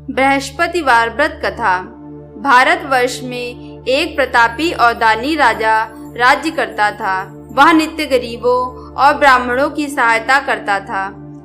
बृहस्पतिवार व्रत कथा। भारतवर्ष में एक प्रतापी और दानी राजा राज्य करता था। वह नित्य गरीबों और ब्राह्मणों की सहायता करता था।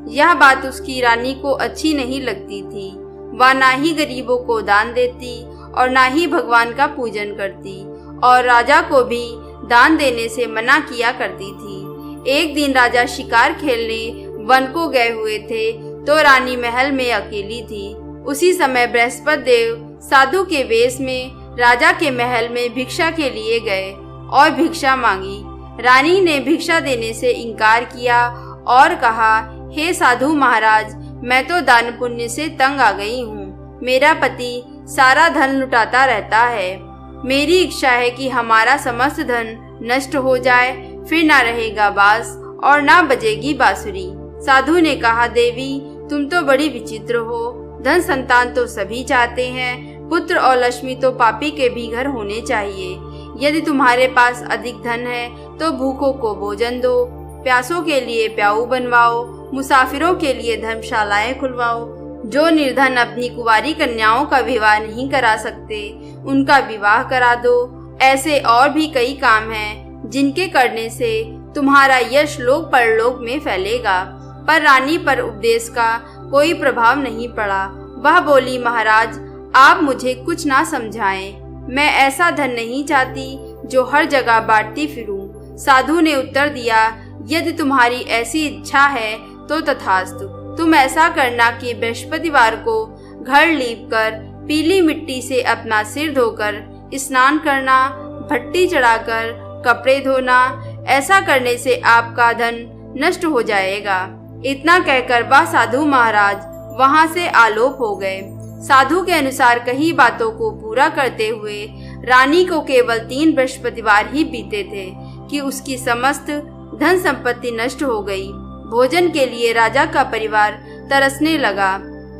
यह बात उसकी रानी को अच्छी नहीं लगती थी। वह ना ही गरीबों को दान देती और ना ही भगवान का पूजन करती, और राजा को भी दान देने से मना किया करती थी। एक दिन राजा शिकार खेलने वन को गए हुए थे तो रानी महल में अकेली थी। उसी समय बृहस्पति देव साधु के वेश में राजा के महल में भिक्षा के लिए गए और भिक्षा मांगी। रानी ने भिक्षा देने से इनकार किया और कहा, हे साधु महाराज, मैं तो दान पुण्य से तंग आ गई हूँ। मेरा पति सारा धन लुटाता रहता है। मेरी इच्छा है कि हमारा समस्त धन नष्ट हो जाए, फिर ना रहेगा बांस और ना बजेगी बांसुरी। साधु ने कहा, देवी तुम तो बड़ी विचित्र हो। धन संतान तो सभी चाहते हैं, पुत्र और लक्ष्मी तो पापी के भी घर होने चाहिए। यदि तुम्हारे पास अधिक धन है तो भूखों को भोजन दो, प्यासों के लिए प्याऊ बनवाओ, मुसाफिरों के लिए धर्मशालाएं खुलवाओ। जो निर्धन अपनी कुंवारी कन्याओं का विवाह नहीं करा सकते, उनका विवाह करा दो। ऐसे और भी कई काम हैं जिनके करने से तुम्हारा यश लोक परलोक में फैलेगा। पर रानी पर उपदेश का कोई प्रभाव नहीं पड़ा। वह बोली, महाराज आप मुझे कुछ ना समझाएं। मैं ऐसा धन नहीं चाहती जो हर जगह बांटती फिरूं। साधु ने उत्तर दिया, यदि तुम्हारी ऐसी इच्छा है तो तथास्तु। तुम ऐसा करना कि बृहस्पतिवार को घर लीपकर पीली मिट्टी से अपना सिर धोकर स्नान करना, भट्टी चढ़ाकर कपड़े धोना। ऐसा करने से आपका धन नष्ट हो जाएगा। इतना कहकर वह साधु महाराज वहां से आलोप हो गए। साधु के अनुसार कई बातों को पूरा करते हुए रानी को केवल 3 बृहस्पतिवार ही बीते थे कि उसकी समस्त धन संपत्ति नष्ट हो गई। भोजन के लिए राजा का परिवार तरसने लगा।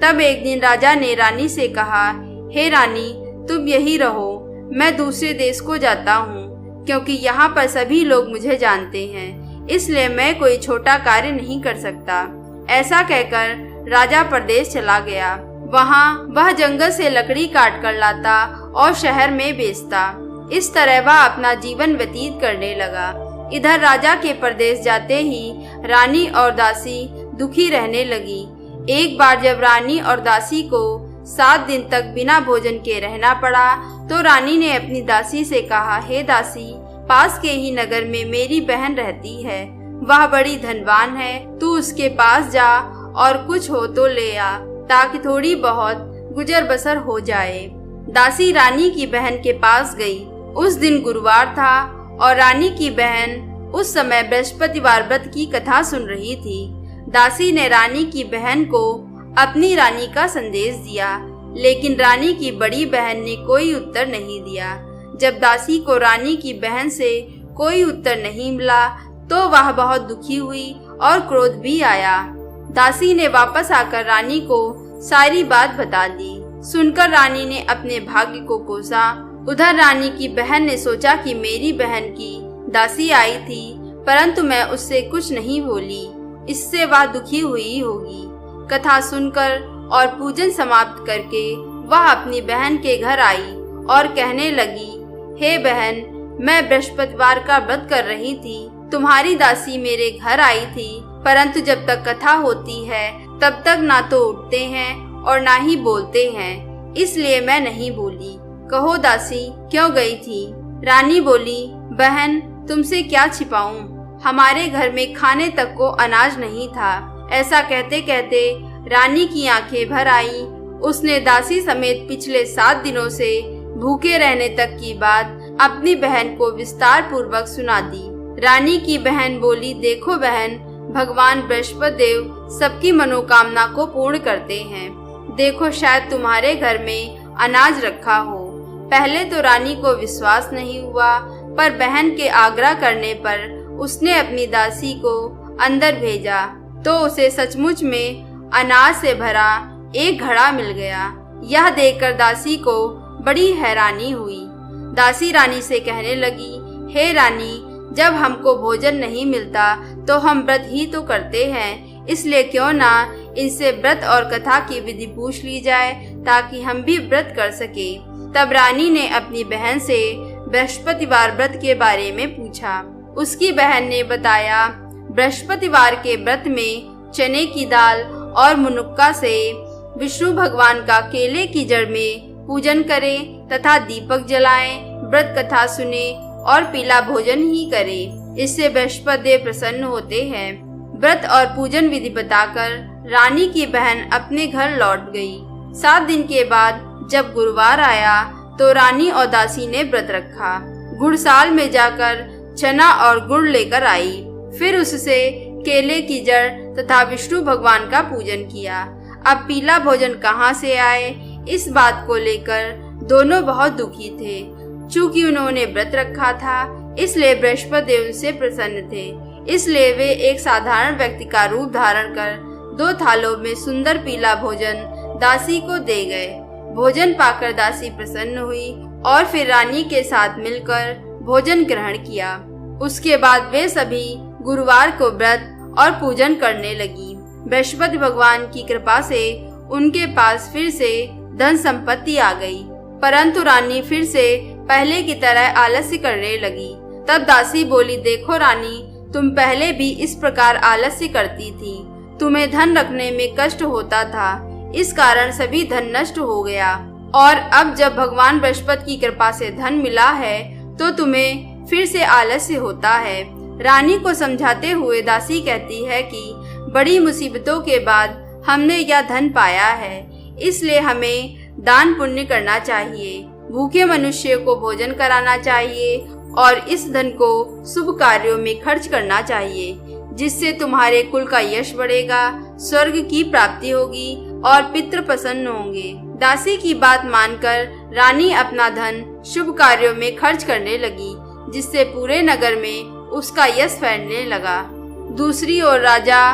तब एक दिन राजा ने रानी से कहा, हे रानी तुम यही रहो, मैं दूसरे देश को जाता हूँ, क्योंकि यहाँ पर सभी लोग मुझे जानते हैं, इसलिए मैं कोई छोटा कार्य नहीं कर सकता। ऐसा कहकर राजा परदेश चला गया। वहाँ वह जंगल से लकड़ी काट कर लाता और शहर में बेचता। इस तरह वह अपना जीवन व्यतीत करने लगा। इधर राजा के परदेश जाते ही रानी और दासी दुखी रहने लगी। एक बार जब रानी और दासी को 7 दिन तक बिना भोजन के रहना पड़ा तो रानी ने अपनी दासी से कहा, हे दासी, पास के ही नगर में मेरी बहन रहती है। वह बड़ी धनवान है, तू उसके पास जा और कुछ हो तो ले आ, ताकि थोड़ी बहुत गुजर बसर हो जाए। दासी रानी की बहन के पास गई। उस दिन गुरुवार था और रानी की बहन उस समय बृहस्पतिवार व्रत की कथा सुन रही थी। दासी ने रानी की बहन को अपनी रानी का संदेश दिया, लेकिन रानी की बड़ी बहन ने कोई उत्तर नहीं दिया। जब दासी को रानी की बहन से कोई उत्तर नहीं मिला तो वह बहुत दुखी हुई और क्रोध भी आया। दासी ने वापस आकर रानी को सारी बात बता दी। सुनकर रानी ने अपने भाग्य को कोसा। उधर रानी की बहन ने सोचा कि मेरी बहन की दासी आई थी, परंतु मैं उससे कुछ नहीं बोली, इससे वह दुखी हुई होगी। कथा सुनकर और पूजन समाप्त करके वह अपनी बहन के घर आई और कहने लगी, हे बहन, मैं बृहस्पतिवार का व्रत कर रही थी। तुम्हारी दासी मेरे घर आई थी, परंतु जब तक कथा होती है तब तक ना तो उठते हैं और ना ही बोलते हैं, इसलिए मैं नहीं बोली। कहो दासी क्यों गई थी? रानी बोली, बहन तुमसे क्या छिपाऊं, हमारे घर में खाने तक को अनाज नहीं था। ऐसा कहते कहते रानी की आंखें भर आई। उसने दासी समेत पिछले 7 दिनों से भूखे रहने तक की बात अपनी बहन को विस्तार पूर्वक सुना दी। रानी की बहन बोली, देखो बहन, भगवान बृहस्पति देव सबकी मनोकामना को पूर्ण करते हैं। देखो शायद तुम्हारे घर में अनाज रखा हो। पहले तो रानी को विश्वास नहीं हुआ, पर बहन के आग्रह करने पर उसने अपनी दासी को अंदर भेजा तो उसे सचमुच में अनाज से भरा एक घड़ा मिल गया। यह देखकर दासी को बड़ी हैरानी हुई। दासी रानी से कहने लगी, हे रानी, जब हमको भोजन नहीं मिलता तो हम व्रत ही तो करते हैं, इसलिए क्यों ना इनसे व्रत और कथा की विधि पूछ ली जाए ताकि हम भी व्रत कर सके। तब रानी ने अपनी बहन से बृहस्पतिवार व्रत के बारे में पूछा। उसकी बहन ने बताया, बृहस्पतिवार के व्रत में चने की दाल और मुनुक्का से विष्णु भगवान का केले की जड़ में पूजन करें तथा दीपक जलाएं, व्रत कथा सुने और पीला भोजन ही करें। इससे बृहस्पति देव प्रसन्न होते हैं। व्रत और पूजन विधि बताकर रानी की बहन अपने घर लौट गई। 7 दिन के बाद जब गुरुवार आया तो रानी और दासी ने व्रत रखा। गुड़साल में जाकर चना और गुड़ लेकर आई। फिर उससे केले की जड़ तथा विष्णु भगवान का पूजन किया। अब पीला भोजन कहाँ से आए, इस बात को लेकर दोनों बहुत दुखी थे। चूँकि उन्होंने व्रत रखा था, इसलिए बृहस्पति देव से प्रसन्न थे। इसलिए वे एक साधारण व्यक्ति का रूप धारण कर 2 थालों में सुंदर पीला भोजन दासी को दे गए। भोजन पाकर दासी प्रसन्न हुई और फिर रानी के साथ मिलकर भोजन ग्रहण किया। उसके बाद वे सभी गुरुवार को व्रत और पूजन करने लगी। बृहस्पति भगवान की कृपा से उनके पास फिर से धन संपत्ति आ गई, परंतु रानी फिर से पहले की तरह आलस्य करने लगी। तब दासी बोली, देखो रानी, तुम पहले भी इस प्रकार आलस्य करती थी। तुम्हें धन रखने में कष्ट होता था, इस कारण सभी धन नष्ट हो गया। और अब जब भगवान बृहस्पति की कृपा से धन मिला है तो तुम्हें फिर से आलस्य होता है। रानी को समझाते हुए दासी कहती है कि बड़ी मुसीबतों के बाद हमने यह धन पाया है, इसलिए हमें दान पुण्य करना चाहिए, भूखे मनुष्य को भोजन कराना चाहिए और इस धन को शुभ कार्यों में खर्च करना चाहिए, जिससे तुम्हारे कुल का यश बढ़ेगा, स्वर्ग की प्राप्ति होगी और पितृ प्रसन्न होंगे। दासी की बात मानकर रानी अपना धन शुभ कार्यों में खर्च करने लगी, जिससे पूरे नगर में उसका यश फैलने लगा। दूसरी ओर राजा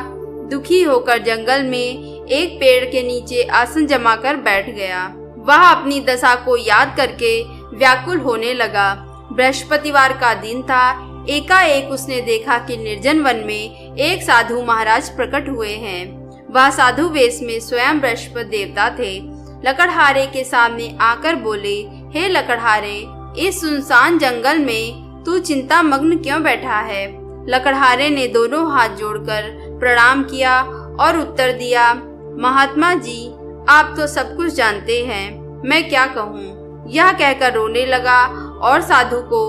दुखी होकर जंगल में एक पेड़ के नीचे आसन जमाकर बैठ गया। वह अपनी दशा को याद करके व्याकुल होने लगा। बृहस्पतिवार का दिन था। एकाएक उसने देखा कि निर्जन वन में एक साधु महाराज प्रकट हुए हैं। वह साधु वेश में स्वयं बृहस्पति देवता थे। लकड़हारे के सामने आकर बोले, हे लकड़हारे, इस सुनसान जंगल में तू चिंता मग्न क्यों बैठा है? लकड़हारे ने दोनों हाथ जोड़कर प्रणाम किया और उत्तर दिया, महात्मा जी, आप तो सब कुछ जानते हैं, मैं क्या कहूँ। यह कहकर रोने लगा और साधु को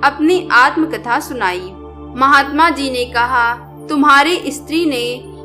अपनी आत्मकथा सुनाई। महात्मा जी ने कहा, तुम्हारी स्त्री ने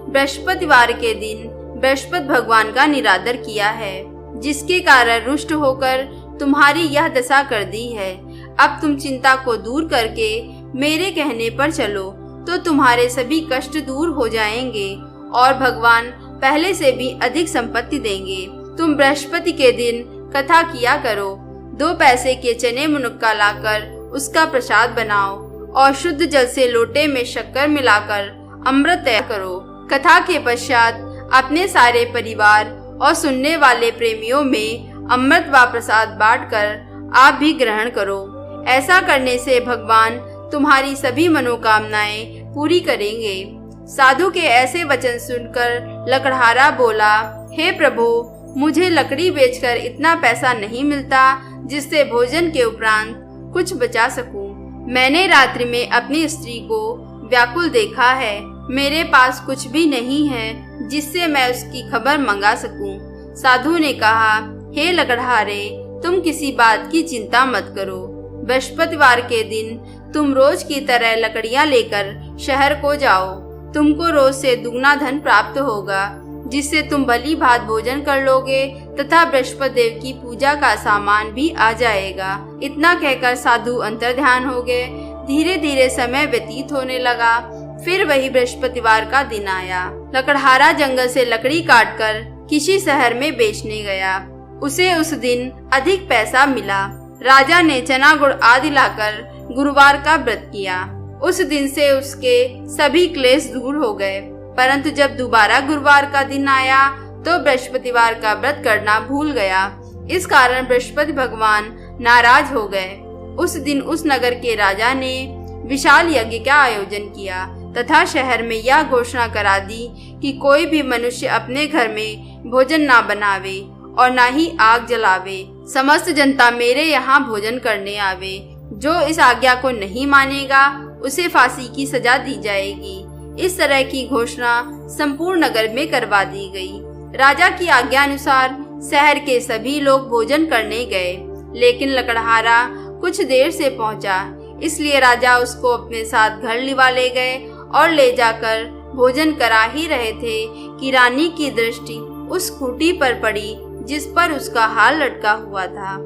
बृहस्पतिवार के दिन बृहस्पति भगवान का निरादर किया है, जिसके कारण रुष्ट होकर तुम्हारी यह दशा कर दी है। अब तुम चिंता को दूर करके मेरे कहने पर चलो तो तुम्हारे सभी कष्ट दूर हो जाएंगे और भगवान पहले से भी अधिक संपत्ति देंगे। तुम बृहस्पति के दिन कथा किया करो। 2 पैसे के चने मुनुक्का लाकर उसका प्रसाद बनाओ और शुद्ध जल से लोटे में शक्कर मिलाकर अमृत तैयार करो। कथा के पश्चात अपने सारे परिवार और सुनने वाले प्रेमियों में अमृत व प्रसाद बांटकर आप भी ग्रहण करो। ऐसा करने से भगवान तुम्हारी सभी मनोकामनाएं पूरी करेंगे। साधु के ऐसे वचन सुनकर लकड़हारा बोला, हे प्रभु, मुझे लकड़ी बेचकर इतना पैसा नहीं मिलता जिससे भोजन के उपरांत कुछ बचा सकूं। मैंने रात्रि में अपनी स्त्री को व्याकुल देखा है। मेरे पास कुछ भी नहीं है जिससे मैं उसकी खबर मंगा सकूं। साधु ने कहा, हे लकड़हारे, तुम किसी बात की चिंता मत करो। बृहस्पतिवार के दिन तुम रोज की तरह लकड़ियां लेकर शहर को जाओ। तुमको रोज से दुगना धन प्राप्त होगा, जिससे तुम भली भात भोजन कर लोगे तथा बृहस्पति देव की पूजा का सामान भी आ जाएगा। इतना कहकर साधु अंतर्ध्यान हो गए। धीरे धीरे समय व्यतीत होने लगा। फिर वही बृहस्पतिवार का दिन आया। लकड़हारा जंगल से लकड़ी काटकर किसी शहर में बेचने गया। उसे उस दिन अधिक पैसा मिला। राजा ने चना गुड़ आदि लाकर गुरुवार का व्रत किया। उस दिन से उसके सभी क्लेश दूर हो गए। परंतु जब दोबारा गुरुवार का दिन आया तो बृहस्पतिवार का व्रत करना भूल गया। इस कारण बृहस्पति भगवान नाराज हो गए। उस दिन उस नगर के राजा ने विशाल यज्ञ का आयोजन किया तथा शहर में यह घोषणा करा दी कि कोई भी मनुष्य अपने घर में भोजन ना बनावे और ना ही आग जलावे। समस्त जनता मेरे यहाँ भोजन करने आवे। जो इस आज्ञा को नहीं मानेगा उसे फांसी की सजा दी जाएगी। इस तरह की घोषणा संपूर्ण नगर में करवा दी गई। राजा की आज्ञा अनुसार शहर के सभी लोग भोजन करने गए, लेकिन लकड़हारा कुछ देर से पहुंचा, इसलिए राजा उसको अपने साथ घर लिवा ले गए और ले जाकर भोजन करा ही रहे थे कि रानी की दृष्टि उस खूंटी पर पड़ी जिस पर उसका हार लटका हुआ था।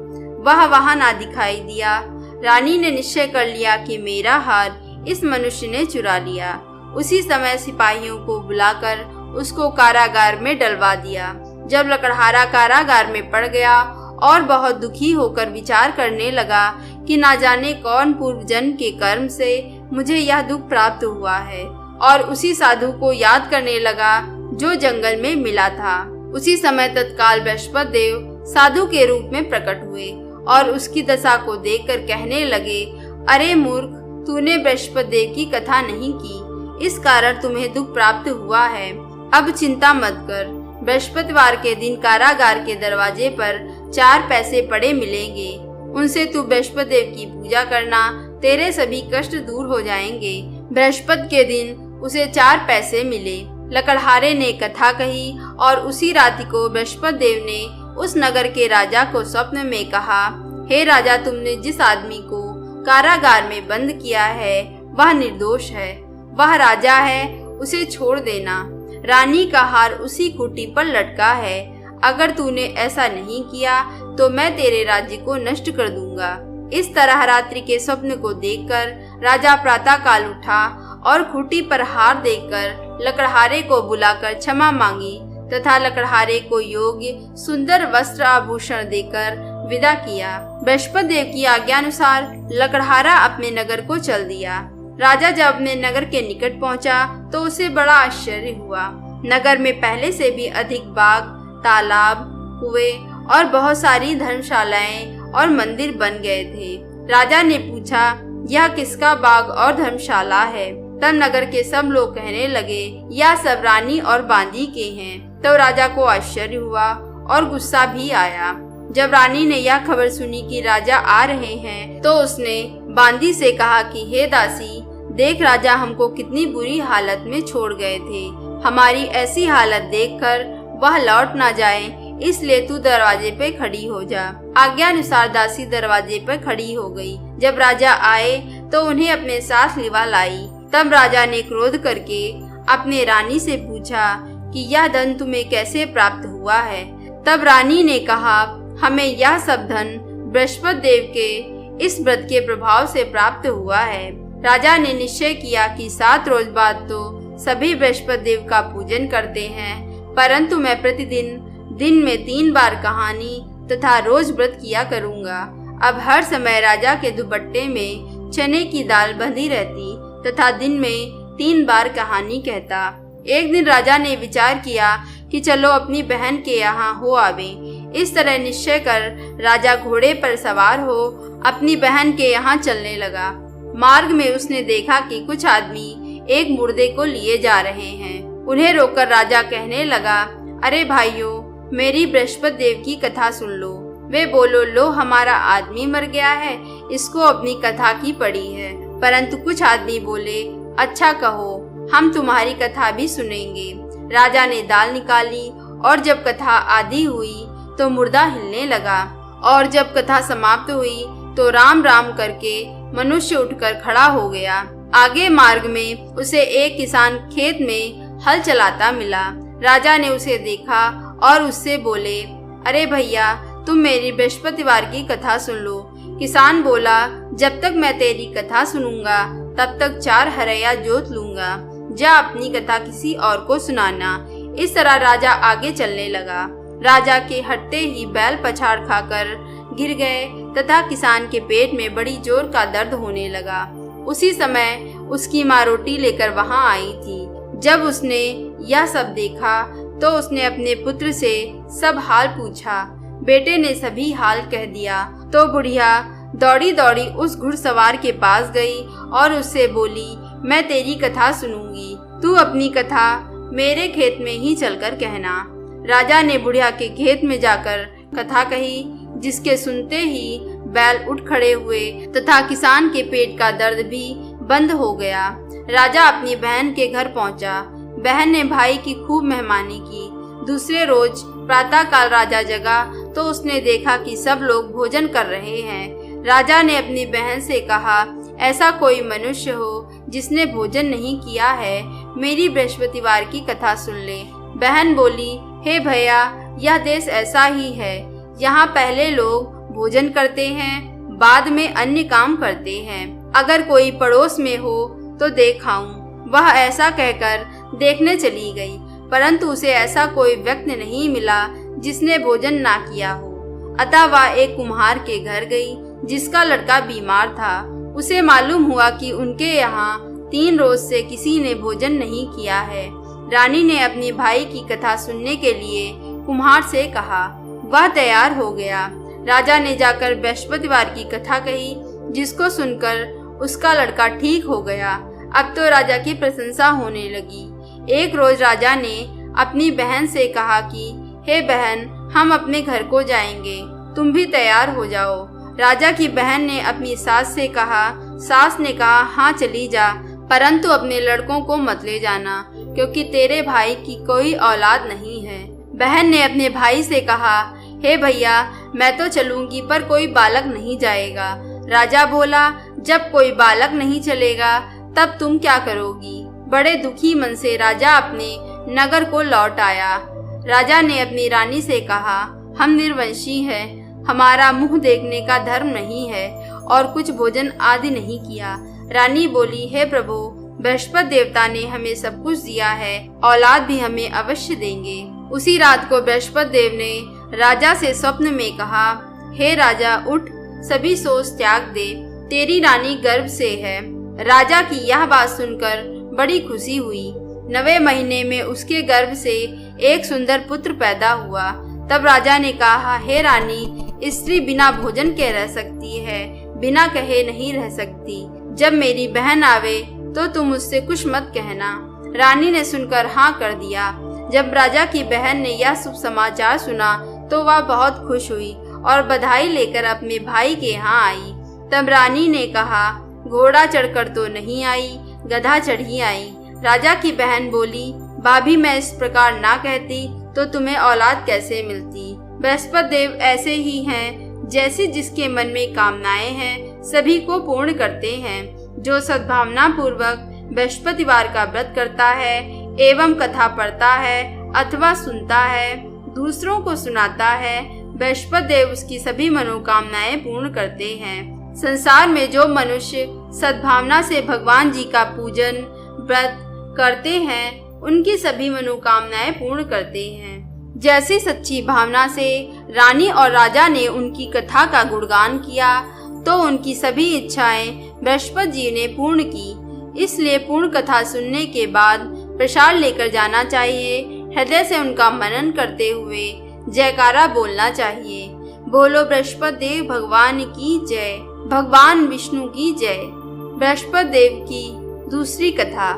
वह वहां ना दिखाई दिया। रानी ने निश्चय कर लिया कि मेरा हार इस मनुष्य ने चुरा लिया। उसी समय सिपाहियों को बुलाकर उसको कारागार में डलवा दिया। जब लकड़हारा कारागार में पड़ गया और बहुत दुखी होकर विचार करने लगा कि ना जाने कौन पूर्व जन्म के कर्म से मुझे यह दुख प्राप्त हुआ है, और उसी साधु को याद करने लगा जो जंगल में मिला था। उसी समय तत्काल बृहस्पति देव साधु के रूप में प्रकट हुए और उसकी दशा को देखकर कहने लगे, अरे मूर्ख, तूने बृहस्पति देव की कथा नहीं की, इस कारण तुम्हें दुख प्राप्त हुआ है। अब चिंता मत कर, बृहस्पतिवार के दिन कारागार के दरवाजे पर 4 पैसे पड़े मिलेंगे। उनसे तू बृहस्पति देव की पूजा करना, तेरे सभी कष्ट दूर हो जाएंगे। बृहस्पति के दिन उसे 4 पैसे मिले। लकड़हारे ने कथा कही और उसी रात्रि को बृहस्पति देव ने उस नगर के राजा को स्वप्न में कहा, हे राजा, तुमने जिस आदमी को कारागार में बंद किया है वह निर्दोष है, वह राजा है, उसे छोड़ देना। रानी का हार उसी खूंटी पर लटका है। अगर तूने ऐसा नहीं किया तो मैं तेरे राज्य को नष्ट कर दूंगा। इस तरह रात्रि के स्वप्न को देखकर राजा प्रातः काल उठा और खूंटी पर हार देखकर लकड़हारे को बुलाकर क्षमा मांगी तथा लकड़हारे को योग्य सुंदर वस्त्र आभूषण देकर विदा किया। बृहस्पति देव की आज्ञानुसार लकड़हारा अपने नगर को चल दिया। राजा जब अपने नगर के निकट पहुंचा तो उसे बड़ा आश्चर्य हुआ। नगर में पहले से भी अधिक बाग, तालाब, कुएं और बहुत सारी धर्मशालाएं और मंदिर बन गए थे। राजा ने पूछा, यह किसका बाग और धर्मशाला है? तब नगर के सब लोग कहने लगे, यह सब रानी और बांदी के हैं। तो राजा को आश्चर्य हुआ और गुस्सा भी आया। जब रानी ने यह खबर सुनी कि राजा आ रहे हैं तो उसने बांदी से कहा कि हे दासी, देख राजा हमको कितनी बुरी हालत में छोड़ गए थे। हमारी ऐसी हालत देखकर वह लौट ना जाए, इसलिए तू दरवाजे पे खड़ी हो जा। आज्ञानुसार दासी दरवाजे पर खड़ी हो गई। जब राजा आए तो उन्हें अपने साथ लिवा लाई। तब राजा ने क्रोध करके अपने रानी से पूछा कि यह धन तुम्हें कैसे प्राप्त हुआ है? तब रानी ने कहा, हमें यह सब धन बृहस्पति देव के इस व्रत के प्रभाव से प्राप्त हुआ है। राजा ने निश्चय किया कि 7 रोज बाद तो सभी बृहस्पति देव का पूजन करते हैं, परंतु मैं प्रतिदिन दिन में 3 बार कहानी तथा रोज व्रत किया करूंगा। अब हर समय राजा के दुपट्टे में चने की दाल बंधी रहती तथा दिन में 3 बार कहानी कहता। एक दिन राजा ने विचार किया कि चलो अपनी बहन के यहाँ हो आवे। इस तरह निश्चय कर राजा घोड़े पर सवार हो अपनी बहन के यहाँ चलने लगा। मार्ग में उसने देखा कि कुछ आदमी एक मुर्दे को लिए जा रहे हैं। उन्हें रोककर राजा कहने लगा, अरे भाइयों, मेरी बृहस्पति देव की कथा सुन लो। वे बोलो, लो हमारा आदमी मर गया है, इसको अपनी कथा की पड़ी है। परंतु कुछ आदमी बोले, अच्छा कहो, हम तुम्हारी कथा भी सुनेंगे। राजा ने दाल निकाली और जब कथा आदि हुई तो मुर्दा हिलने लगा, और जब कथा समाप्त हुई तो राम राम करके मनुष्य उठकर खड़ा हो गया। आगे मार्ग में उसे एक किसान खेत में हल चलाता मिला। राजा ने उसे देखा और उससे बोले, अरे भैया, तुम मेरी बृहस्पतिवार की कथा सुन लो। किसान बोला, जब तक मैं तेरी कथा सुनूंगा तब तक 4 हरैया जोत लूंगा। जा अपनी कथा किसी और को सुनाना। इस तरह राजा आगे चलने लगा। राजा के हटते ही बैल पछाड़ खाकर गिर गए तथा किसान के पेट में बड़ी जोर का दर्द होने लगा। उसी समय उसकी माँ रोटी लेकर वहां आई थी। जब उसने यह सब देखा तो उसने अपने पुत्र से सब हाल पूछा। बेटे ने सभी हाल कह दिया तो बुढ़िया दौड़ी दौड़ी उस घुड़सवार के पास गई और उससे बोली, मैं तेरी कथा सुनूंगी, तू अपनी कथा मेरे खेत में ही चलकर कहना। राजा ने बुढ़िया के खेत में जाकर कथा कही, जिसके सुनते ही बैल उठ खड़े हुए तथा किसान के पेट का दर्द भी बंद हो गया। राजा अपनी बहन के घर पहुंचा। बहन ने भाई की खूब मेहमानी की। दूसरे रोज प्रातःकाल राजा जगा तो उसने देखा कि सब लोग भोजन कर रहे हैं। राजा ने अपनी बहन से कहा, ऐसा कोई मनुष्य हो जिसने भोजन नहीं किया है, मेरी बृहस्पतिवार की कथा सुन ले। बहन बोली, हे भैया, यह देश ऐसा ही है। यहाँ पहले लोग भोजन करते हैं, बाद में अन्य काम करते हैं। अगर कोई पड़ोस में हो तो देखाऊं। वह ऐसा कहकर देखने चली गई, परंतु उसे ऐसा कोई व्यक्ति नहीं मिला जिसने भोजन ना किया हो। अतः वह एक कुम्हार के घर गई, जिसका लड़का बीमार था। उसे मालूम हुआ कि उनके यहाँ 3 रोज से किसी ने भोजन नहीं किया है। रानी ने अपने भाई की कथा सुनने के लिए कुम्हार से कहा। वह तैयार हो गया। राजा ने जाकर बृहस्पतिवार की कथा कही, जिसको सुनकर उसका लड़का ठीक हो गया। अब तो राजा की प्रशंसा होने लगी। एक रोज राजा ने अपनी बहन से कहा कि हे बहन, हम अपने घर को जाएंगे, तुम भी तैयार हो जाओ। राजा की बहन ने अपनी सास से कहा। सास ने कहा, हाँ चली जा, परंतु अपने लड़कों को मत ले जाना, क्योंकि तेरे भाई की कोई औलाद नहीं है। बहन ने अपने भाई से कहा, हे भैया, मैं तो चलूंगी, पर कोई बालक नहीं जाएगा। राजा बोला, जब कोई बालक नहीं चलेगा तब तुम क्या करोगी? बड़े दुखी मन से राजा अपने नगर को लौट आया। राजा ने अपनी रानी से कहा, हम निर्वंशी हैं, हमारा मुंह देखने का धर्म नहीं है और कुछ भोजन आदि नहीं किया। रानी बोली, हे प्रभु, बृहस्पति देवता ने हमें सब कुछ दिया है, औलाद भी हमें अवश्य देंगे। उसी रात को बृहस्पति देव ने राजा से स्वप्न में कहा, हे राजा, उठ, सभी सोच त्याग दे, तेरी रानी गर्भ से है। राजा की यह बात सुनकर बड़ी खुशी हुई। 9वें महीने में उसके गर्भ से एक सुंदर पुत्र पैदा हुआ। तब राजा ने कहा, हे रानी, स्त्री बिना भोजन के रह सकती है, बिना कहे नहीं रह सकती। जब मेरी बहन आवे तो तुम उससे कुछ मत कहना। रानी ने सुनकर हाँ कर दिया। जब राजा की बहन ने यह शुभ समाचार सुना तो वह बहुत खुश हुई और बधाई लेकर अपने भाई के यहाँ आई। तब रानी ने कहा, घोड़ा चढ़कर तो नहीं आई, गधा चढ़ी आई। राजा की बहन बोली, भाभी, मैं इस प्रकार ना कहती तो तुम्हें औलाद कैसे मिलती? बृहस्पति देव ऐसे ही हैं, जैसे जिसके मन में कामनाएं हैं सभी को पूर्ण करते हैं। जो सद्भावना पूर्वक बृहस्पतिवार का व्रत करता है एवं कथा पढ़ता है अथवा सुनता है, दूसरों को सुनाता है, बृहस्पति देव उसकी सभी मनोकामनाएं पूर्ण करते हैं। संसार में जो मनुष्य सद्भावना से भगवान जी का पूजन व्रत करते हैं, उनकी सभी मनोकामनाएं पूर्ण करते हैं। जैसी सच्ची भावना से रानी और राजा ने उनकी कथा का गुणगान किया तो उनकी सभी इच्छाएं बृहस्पति जी ने पूर्ण की। इसलिए पूर्ण कथा सुनने के बाद प्रसाद लेकर जाना चाहिए। हृदय से उनका मनन करते हुए जयकारा बोलना चाहिए। बोलो बृहस्पति देव भगवान की जय, भगवान विष्णु की जय। बृहस्पति देव की दूसरी कथा।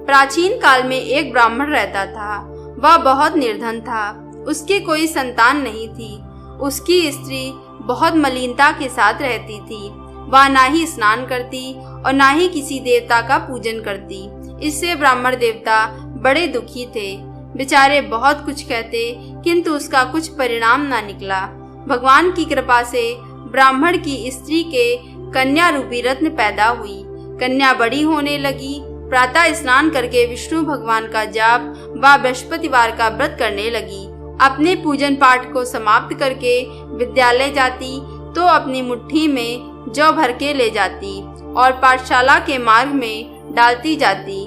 प्राचीन काल में एक ब्राह्मण रहता था। वह बहुत निर्धन था। उसके कोई संतान नहीं थी। उसकी स्त्री बहुत मलिनता के साथ रहती थी। वह ना ही स्नान करती और ना ही किसी देवता का पूजन करती। इससे ब्राह्मण देवता बड़े दुखी थे। बेचारे बहुत कुछ कहते, किंतु उसका कुछ परिणाम ना निकला। भगवान की कृपा से ब्राह्मण की स्त्री के कन्या रूपी रत्न पैदा हुई। कन्या बड़ी होने लगी। प्रातः स्नान करके विष्णु भगवान का जाप व बृहस्पतिवार का व्रत करने लगी। अपने पूजन पाठ को समाप्त करके विद्यालय जाती तो अपनी मुट्ठी में जौ भर के ले जाती और पाठशाला के मार्ग में डालती जाती।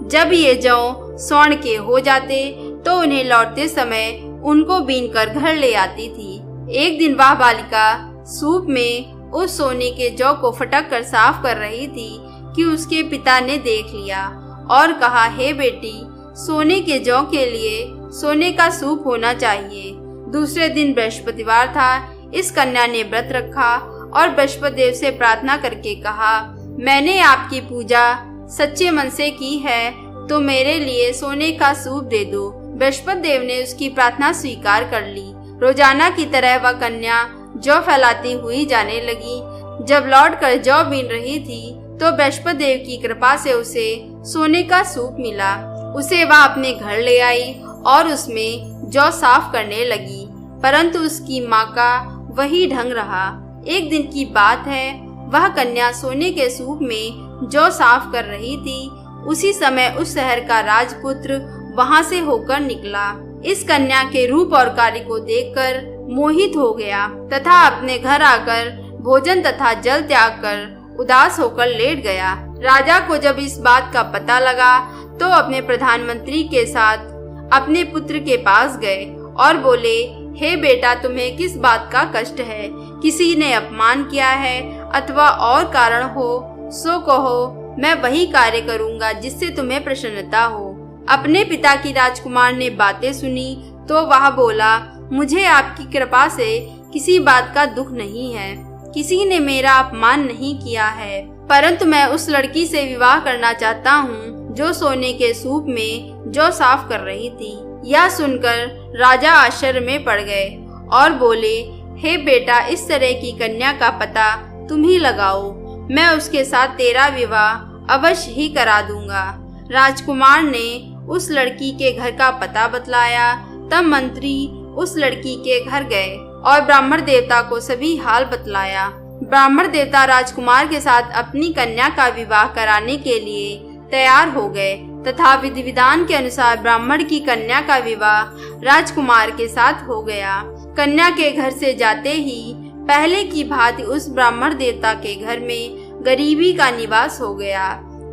जब ये जौ स्वर्ण के हो जाते तो उन्हें लौटते समय उनको बीनकर घर ले आती थी। एक दिन वह बालिका सूप में उस सोने के जौ को फटक कर साफ कर रही थी कि उसके पिता ने देख लिया और कहा, हे बेटी, सोने के जौ के लिए सोने का सूप होना चाहिए। दूसरे दिन बृहस्पतिवार था। इस कन्या ने व्रत रखा और बृहस्पति देव से प्रार्थना करके कहा, मैंने आपकी पूजा सच्चे मन से की है तो मेरे लिए सोने का सूप दे दो। बृहस्पति देव ने उसकी प्रार्थना स्वीकार कर ली। रोजाना की तरह वह कन्या जौ फैलाती हुई जाने लगी। जब लौटकर जौ बीन रही थी तो बृहस्पति देव की कृपा से उसे सोने का सूप मिला। उसे वह अपने घर ले आई और उसमें जौ साफ करने लगी, परंतु उसकी माँ का वही ढंग रहा। एक दिन की बात है, वह कन्या सोने के सूप में जौ साफ कर रही थी। उसी समय उस शहर का राजपुत्र वहां से होकर निकला। इस कन्या के रूप और कार्य को देखकर मोहित हो गया तथा अपने घर आकर भोजन तथा जल त्याग कर उदास होकर लेट गया। राजा को जब इस बात का पता लगा तो अपने प्रधानमंत्री के साथ अपने पुत्र के पास गए और बोले, हे बेटा, तुम्हें किस बात का कष्ट है? किसी ने अपमान किया है अथवा और कारण हो सो कहो, मैं वही कार्य करूँगा जिससे तुम्हें प्रसन्नता हो। अपने पिता की राजकुमार ने बातें सुनी तो वह बोला, मुझे आपकी कृपा से किसी बात का दुख नहीं है। किसी ने मेरा अपमान नहीं किया है, परंतु मैं उस लड़की से विवाह करना चाहता हूँ जो सोने के सूप में जौ साफ कर रही थी। यह सुनकर राजा आश्चर्य में पड़ गए और बोले, हे बेटा, इस तरह की कन्या का पता तुम ही लगाओ। मैं उसके साथ तेरा विवाह अवश्य ही करा दूंगा। राजकुमार ने उस लड़की के घर का पता बतलाया। तब मंत्री उस लड़की के घर गए और ब्राह्मण देवता को सभी हाल बतलाया। ब्राह्मण देवता राजकुमार के साथ अपनी कन्या का विवाह कराने के लिए तैयार हो गए तथा विधि विधान के अनुसार ब्राह्मण की कन्या का विवाह राजकुमार के साथ हो गया। कन्या के घर से जाते ही पहले की भांति उस ब्राह्मण देवता के घर में गरीबी का निवास हो गया।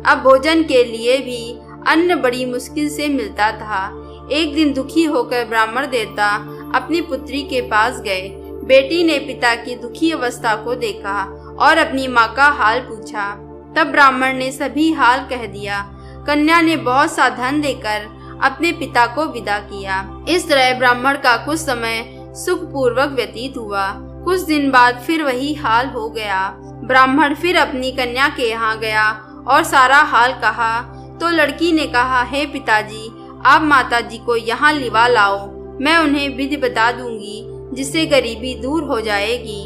अब भोजन के लिए भी अन्न बड़ी मुश्किल से मिलता था। एक दिन दुखी होकर ब्राह्मण देवता अपनी पुत्री के पास गए। बेटी ने पिता की दुखी अवस्था को देखा और अपनी माँ का हाल पूछा। तब ब्राह्मण ने सभी हाल कह दिया। कन्या ने बहुत सा धन देकर अपने पिता को विदा किया। इस तरह ब्राह्मण का कुछ समय सुखपूर्वक व्यतीत हुआ। कुछ दिन बाद फिर वही हाल हो गया। ब्राह्मण फिर अपनी कन्या के यहाँ गया और सारा हाल कहा तो लड़की ने कहा, हे पिताजी, आप माताजी को यहाँ लिवा लाओ। मैं उन्हें विधि बता दूंगी जिससे गरीबी दूर हो जाएगी।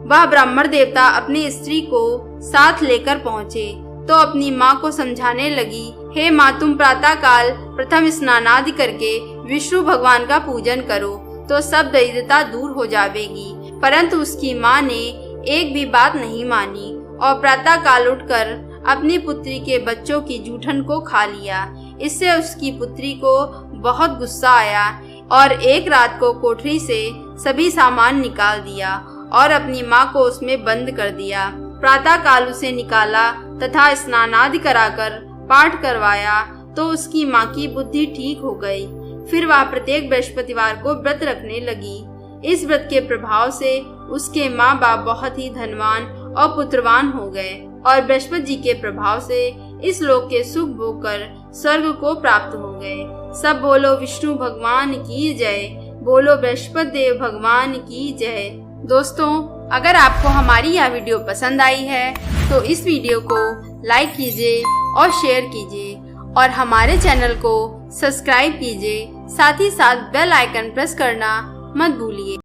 वह ब्राह्मण देवता अपनी स्त्री को साथ लेकर पहुँचे तो अपनी माँ को समझाने लगी, हे माँ, तुम प्रातः काल प्रथम स्नानादि करके विष्णु भगवान का पूजन करो तो सब दरिद्रता दूर हो जाएगी। परंतु उसकी माँ ने एक भी बात नहीं मानी और प्रातः काल उठकर अपनी पुत्री के बच्चों की जूठन को खा लिया। इससे उसकी पुत्री को बहुत गुस्सा आया और एक रात को कोठरी से सभी सामान निकाल दिया और अपनी माँ को उसमें बंद कर दिया। प्रातः काल उसे निकाला तथा स्नानादि कराकर पाठ करवाया तो उसकी माँ की बुद्धि ठीक हो गई। फिर वह प्रत्येक बृहस्पतिवार को व्रत रखने लगी। इस व्रत के प्रभाव से उसके माँ बाप बहुत ही धनवान और पुत्रवान हो गए और बृहस्पति जी के प्रभाव से इस लोक के सुख भोग कर स्वर्ग को प्राप्त हो गए। सब बोलो विष्णु भगवान की जय, बोलो बृहस्पति देव भगवान की जय। दोस्तों, अगर आपको हमारी यह वीडियो पसंद आई है तो इस वीडियो को लाइक कीजिए और शेयर कीजिए और हमारे चैनल को सब्सक्राइब कीजिए। साथ ही साथ बेल आइकन प्रेस करना मत भूलिए।